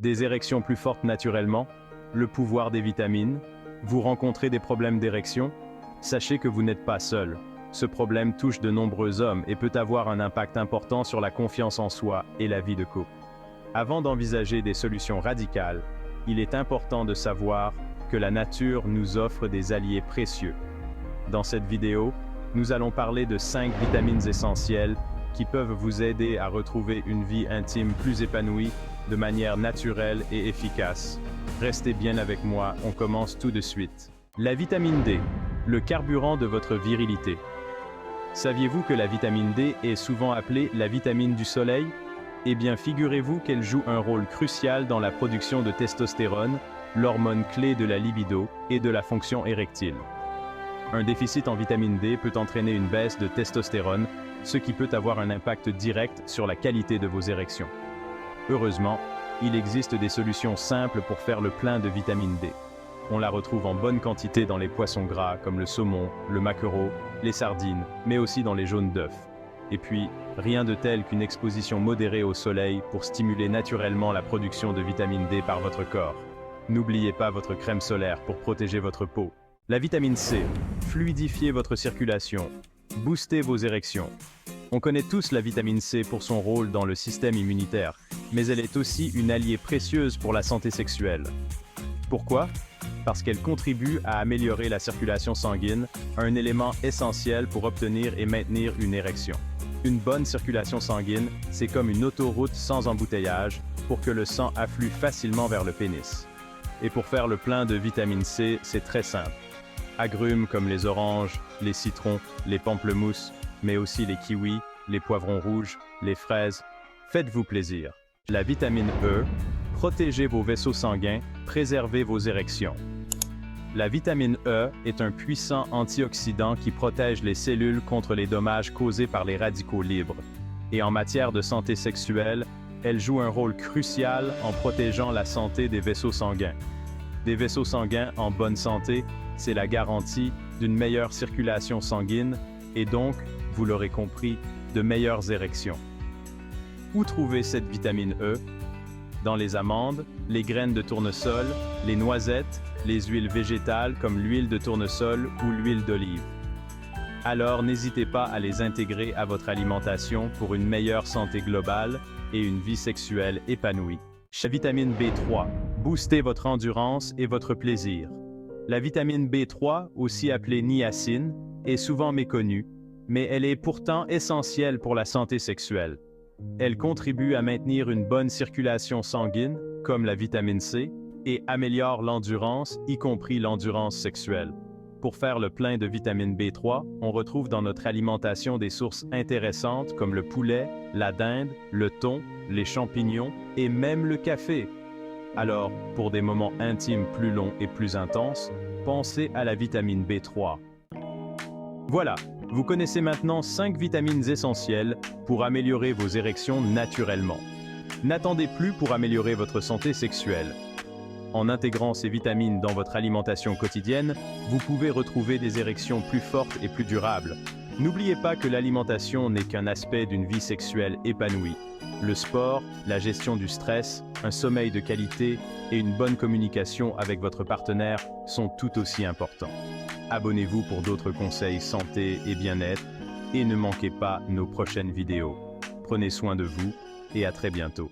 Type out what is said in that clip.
Des érections plus fortes naturellement, le pouvoir des vitamines, vous rencontrez des problèmes d'érection? Sachez que vous n'êtes pas seul. Ce problème touche de nombreux hommes et peut avoir un impact important sur la confiance en soi et la vie de couple. Avant d'envisager des solutions radicales, il est important de savoir que la nature nous offre des alliés précieux. Dans cette vidéo, nous allons parler de 5 vitamines essentielles qui peuvent vous aider à retrouver une vie intime plus épanouie de manière naturelle et efficace. Restez bien avec moi, on commence tout de suite. La vitamine D, le carburant de votre virilité. Saviez-vous que la vitamine D est souvent appelée la vitamine du soleil? Eh bien, figurez-vous qu'elle joue un rôle crucial dans la production de testostérone, l'hormone clé de la libido et de la fonction érectile. Un déficit en vitamine D peut entraîner une baisse de testostérone, ce qui peut avoir un impact direct sur la qualité de vos érections. Heureusement, il existe des solutions simples pour faire le plein de vitamine D. On la retrouve en bonne quantité dans les poissons gras comme le saumon, le maquereau, les sardines, mais aussi dans les jaunes d'œufs. Et puis, rien de tel qu'une exposition modérée au soleil pour stimuler naturellement la production de vitamine D par votre corps. N'oubliez pas votre crème solaire pour protéger votre peau. La vitamine C, fluidifiez votre circulation, boostez vos érections. On connaît tous la vitamine C pour son rôle dans le système immunitaire, mais elle est aussi une alliée précieuse pour la santé sexuelle. Pourquoi? Parce qu'elle contribue à améliorer la circulation sanguine, un élément essentiel pour obtenir et maintenir une érection. Une bonne circulation sanguine, c'est comme une autoroute sans embouteillage pour que le sang afflue facilement vers le pénis. Et pour faire le plein de vitamine C, c'est très simple. Agrumes comme les oranges, les citrons, les pamplemousses, mais aussi les kiwis, les poivrons rouges, les fraises. Faites-vous plaisir. La vitamine E, protégez vos vaisseaux sanguins, préservez vos érections. La vitamine E est un puissant antioxydant qui protège les cellules contre les dommages causés par les radicaux libres. Et en matière de santé sexuelle, elle joue un rôle crucial en protégeant la santé des vaisseaux sanguins. Des vaisseaux sanguins en bonne santé, c'est la garantie d'une meilleure circulation sanguine et donc, vous l'aurez compris, de meilleures érections. Où trouver cette vitamine E? Dans les amandes, les graines de tournesol, les noisettes, les huiles végétales comme l'huile de tournesol ou l'huile d'olive. Alors n'hésitez pas à les intégrer à votre alimentation pour une meilleure santé globale et une vie sexuelle épanouie. La vitamine B3, boostez votre endurance et votre plaisir. La vitamine B3, aussi appelée niacine, est souvent méconnue, mais elle est pourtant essentielle pour la santé sexuelle. Elle contribue à maintenir une bonne circulation sanguine, comme la vitamine C, et améliore l'endurance, y compris l'endurance sexuelle. Pour faire le plein de vitamine B3, on retrouve dans notre alimentation des sources intéressantes comme le poulet, la dinde, le thon, les champignons et même le café. Alors, pour des moments intimes plus longs et plus intenses, pensez à la vitamine B3. Voilà, vous connaissez maintenant 5 vitamines essentielles pour améliorer vos érections naturellement. N'attendez plus pour améliorer votre santé sexuelle. En intégrant ces vitamines dans votre alimentation quotidienne, vous pouvez retrouver des érections plus fortes et plus durables. N'oubliez pas que l'alimentation n'est qu'un aspect d'une vie sexuelle épanouie. Le sport, la gestion du stress, un sommeil de qualité et une bonne communication avec votre partenaire sont tout aussi importants. Abonnez-vous pour d'autres conseils santé et bien-être et ne manquez pas nos prochaines vidéos. Prenez soin de vous et à très bientôt.